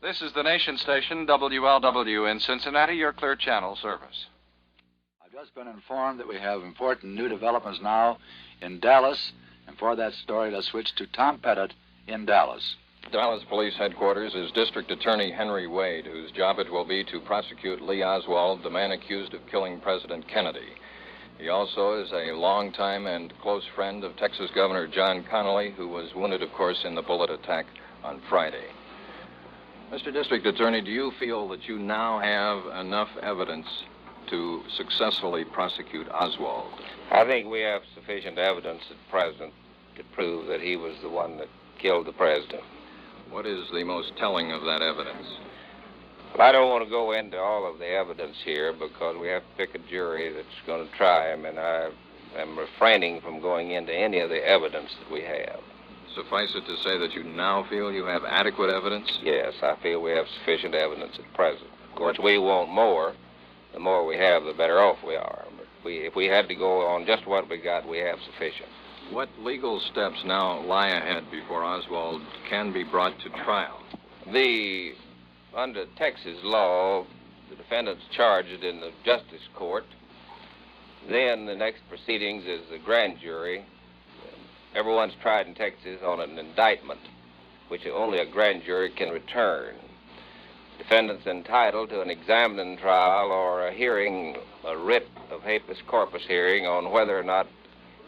This is the nation station, WLW in Cincinnati, your Clear Channel service. I've just been informed that we have important new developments now in Dallas, and for that story, let's switch to Tom Pettit in Dallas. Dallas Police Headquarters is District Attorney Henry Wade, whose job it will be to prosecute Lee Oswald, the man accused of killing President Kennedy. He also is a longtime and close friend of Texas Governor John Connally, who was wounded, of course, in the bullet attack on Friday. Mr. District Attorney, do you feel that you now have enough evidence to successfully prosecute Oswald? I think we have sufficient evidence at present to prove that he was the one that killed the president. What is the most telling of that evidence? Well, I don't want to go into all of the evidence here because we have to pick a jury that's going to try him, and I am refraining from going into any of the evidence that we have. Suffice it to say that you now feel you have adequate evidence? Yes, I feel we have sufficient evidence at present. Of course, we want more. The more we have, the better off we are. But if we had to go on just what we got, we have sufficient. What legal steps now lie ahead before Oswald can be brought to trial? Under Texas law, the defendant's charged in the justice court. Then the next proceedings is the grand jury. Everyone's tried in Texas on an indictment, which only a grand jury can return. Defendant's entitled to an examining trial or a hearing, a writ of habeas corpus hearing on whether or not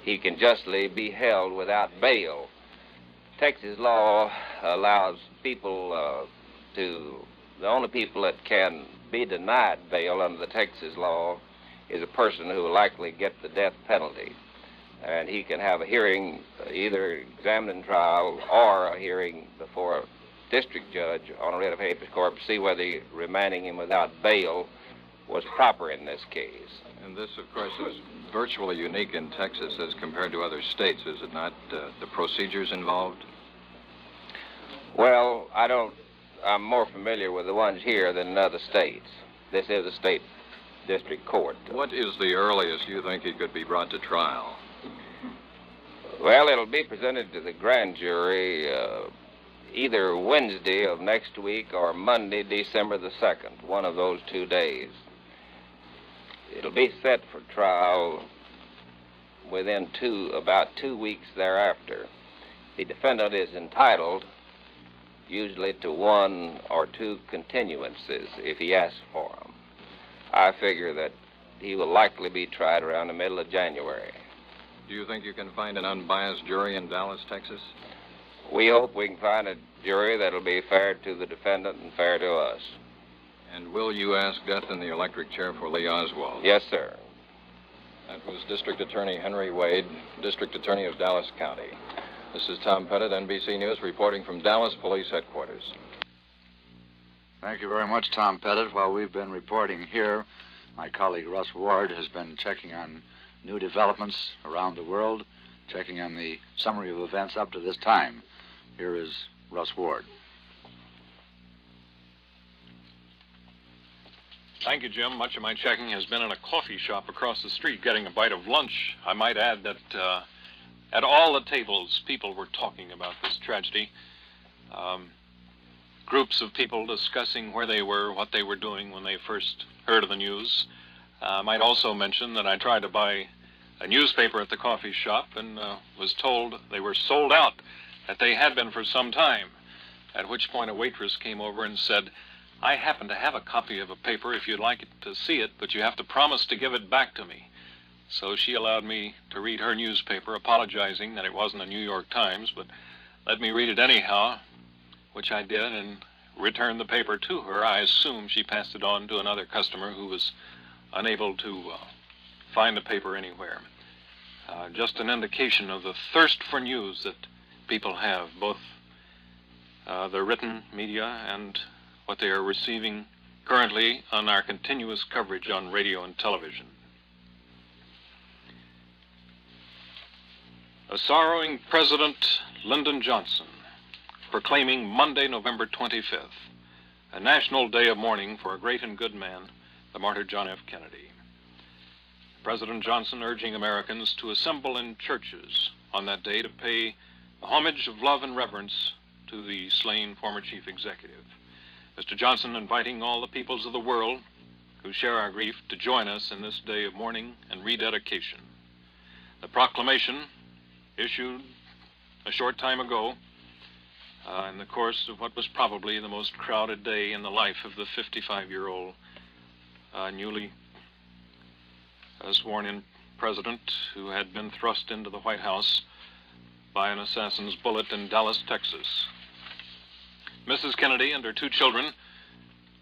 he can justly be held without bail. Texas law allows people the only people that can be denied bail under the Texas law is a person who will likely get the death penalty. And he can have a hearing, either examining trial or a hearing before a district judge on a writ of habeas corpus, see whether remanding him without bail was proper in this case. And this, of course, is virtually unique in Texas as compared to other states, is it not? The procedures involved? Well, I'm more familiar with the ones here than in other states. This is a state district court. What is the earliest you think he could be brought to trial? Well, it'll be presented to the grand jury either Wednesday of next week or Monday, December the 2nd, one of those 2 days. It'll be set for trial within about 2 weeks thereafter. The defendant is entitled usually to 1 or 2 continuances if he asks for them. I figure that he will likely be tried around the middle of January. Do you think you can find an unbiased jury in Dallas, Texas? We hope we can find a jury that'll be fair to the defendant and fair to us. And will you ask death in the electric chair for Lee Oswald? Yes, sir. That was District Attorney Henry Wade, District Attorney of Dallas County. This is Tom Pettit, NBC News, reporting from Dallas Police Headquarters. Thank you very much, Tom Pettit. While we've been reporting here, my colleague Russ Ward has been checking on new developments around the world, checking on the summary of events up to this time. Here is Russ Ward. Thank you, Jim. Much of my checking has been in a coffee shop across the street getting a bite of lunch. I might add that at all the tables, people were talking about this tragedy. Groups of people discussing where they were, what they were doing when they first heard of the news. I might also mention that I tried to buy a newspaper at the coffee shop and was told they were sold out, that they had been for some time, at which point a waitress came over and said, "I happen to have a copy of a paper if you'd like to see it, but you have to promise to give it back to me." So she allowed me to read her newspaper, apologizing that it wasn't a New York Times, but let me read it anyhow, which I did, and returned the paper to her. I assume she passed it on to another customer who was unable to find the paper anywhere. Just an indication of the thirst for news that people have, both the written media and what they are receiving currently on our continuous coverage on radio and television. A sorrowing President Lyndon Johnson proclaiming Monday, November 25th, a national day of mourning for a great and good man, the martyr John F. Kennedy. President Johnson urging Americans to assemble in churches on that day to pay a homage of love and reverence to the slain former chief executive. Mr. Johnson inviting all the peoples of the world who share our grief to join us in this day of mourning and rededication. The proclamation issued a short time ago in the course of what was probably the most crowded day in the life of the 55-year-old newly sworn-in president who had been thrust into the White House by an assassin's bullet in Dallas, Texas. Mrs. Kennedy and her two children,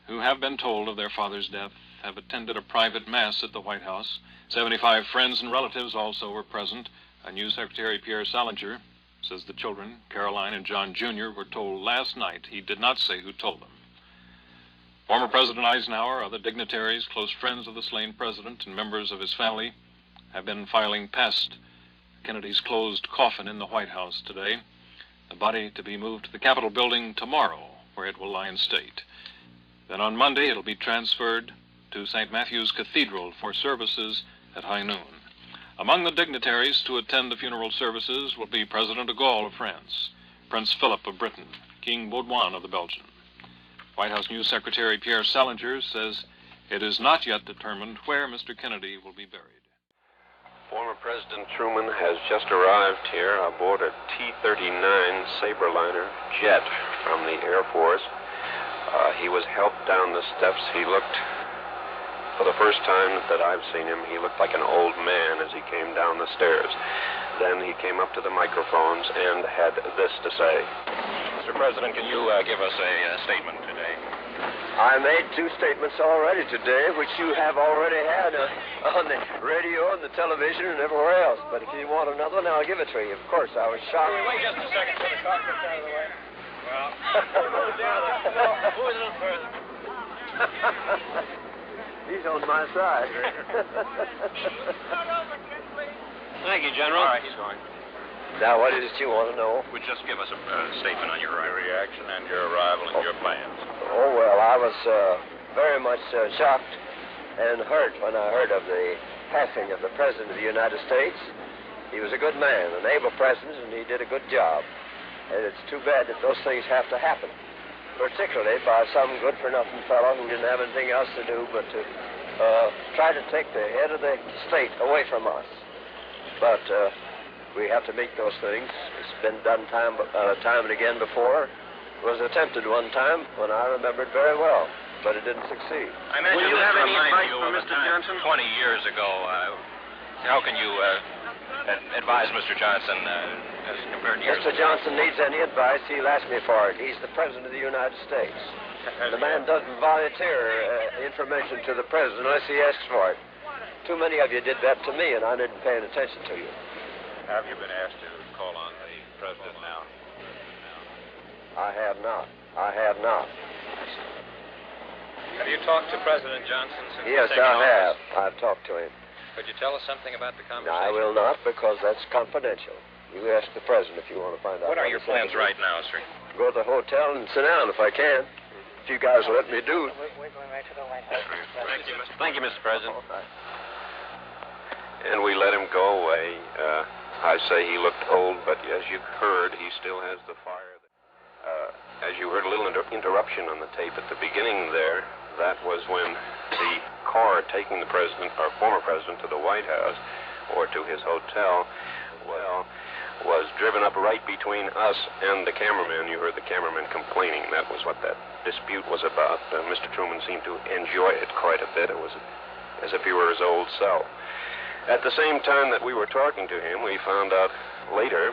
who have been told of their father's death, have attended a private mass at the White House. 75 friends and relatives also were present. News Secretary Pierre Salinger says the children, Caroline and John Jr., were told last night. He did not say who told them. Former President Eisenhower, other dignitaries, close friends of the slain president, and members of his family have been filing past Kennedy's closed coffin in the White House today. The body to be moved to the Capitol building tomorrow, where it will lie in state. Then on Monday, it'll be transferred to St. Matthew's Cathedral for services at high noon. Among the dignitaries to attend the funeral services will be President de Gaulle of France, Prince Philip of Britain, King Baudouin of the Belgian. White House News Secretary Pierre Salinger says it is not yet determined where Mr. Kennedy will be buried. Former President Truman has just arrived here aboard a T-39 Sabreliner jet from the Air Force. He was helped down the steps. He looked, for the first time that I've seen him, he looked like an old man as he came down the stairs. Then he came up to the microphones and had this to say. Mr. President, can you give us a statement today? I made two statements already today, which you have already had on the radio and the television and everywhere else. But if you want another one, I'll give it to you. Of course, I was shocked. Wait just a second till the car gets out of the way. Well, move a little further. He's on my side. Thank you, General. All right, he's going. Now, what is it you want to know? Would just give us a statement on your reaction and your arrival and your plans. Oh, well, I was very much shocked and hurt when I heard of the passing of the President of the United States. He was a good man, an able president, and he did a good job. And it's too bad that those things have to happen, particularly by some good-for-nothing fellow who didn't have anything else to do but to try to take the head of the state away from us. But we have to make those things. It's been done time and again before. It was attempted one time when I remembered very well, but it didn't succeed. I mentioned Will you have any advice for for Mr. Johnson? 20 years ago. How can you advise Mr. Johnson as compared to years Mr. ago? Johnson needs any advice, he'll ask me for it. He's the President of the United States. The man doesn't volunteer information to the President unless he asks for it. Too many of you did that to me, and I didn't pay any attention to you. Have you been asked to call on the President now? I have not. I have not. Have you talked to President Johnson since Yes, taking I office? have. I've talked to him. Could you tell us something about the No, conversation? I will not, because that's confidential. You ask the President if you want to find out. What are your plans right now, sir? Go to the hotel and sit down if I can. If you guys will let me do it. We're going right to the White House. Thank you, Mr. President. And we let him go away. I say he looked old, but as you heard, he still has the fire. As you heard a little interruption on the tape at the beginning there, that was when the car taking the president, or former president, to the White House or to his hotel, was driven up right between us and the cameraman. You heard the cameraman complaining. That was what that dispute was about. Mr. Truman seemed to enjoy it quite a bit. It was as if he were his old self. At the same time that we were talking to him, we found out later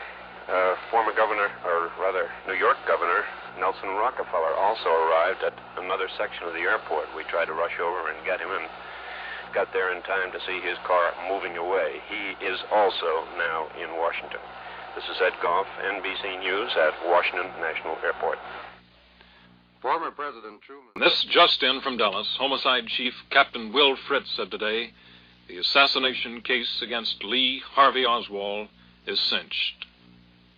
former governor, or rather New York Governor, Nelson Rockefeller also arrived at another section of the airport. We tried to rush over and get him and got there in time to see his car moving away. He is also now in Washington. This is Ed Goff, NBC News at Washington National Airport. Former President Truman. This just in from Dallas, Homicide Chief Captain Will Fritz said today the assassination case against Lee Harvey Oswald is cinched.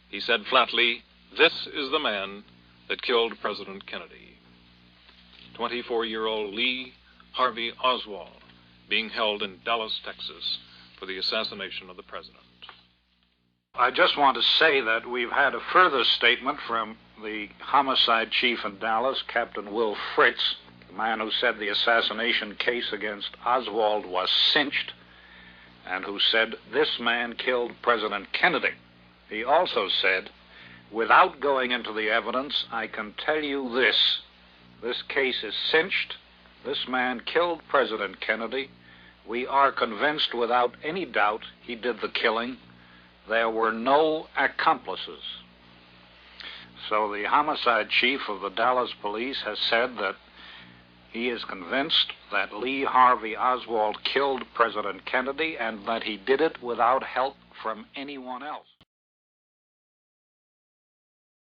He said flatly, this is the man that killed President Kennedy. 24-year-old Lee Harvey Oswald being held in Dallas, Texas for the assassination of the president. I just want to say that we've had a further statement from the homicide chief in Dallas, Captain Will Fritz, the man who said the assassination case against Oswald was cinched, and who said this man killed President Kennedy. He also said, without going into the evidence, I can tell you this. This case is cinched. This man killed President Kennedy. We are convinced without any doubt he did the killing. There were no accomplices. So the homicide chief of the Dallas police has said that he is convinced that Lee Harvey Oswald killed President Kennedy and that he did it without help from anyone else.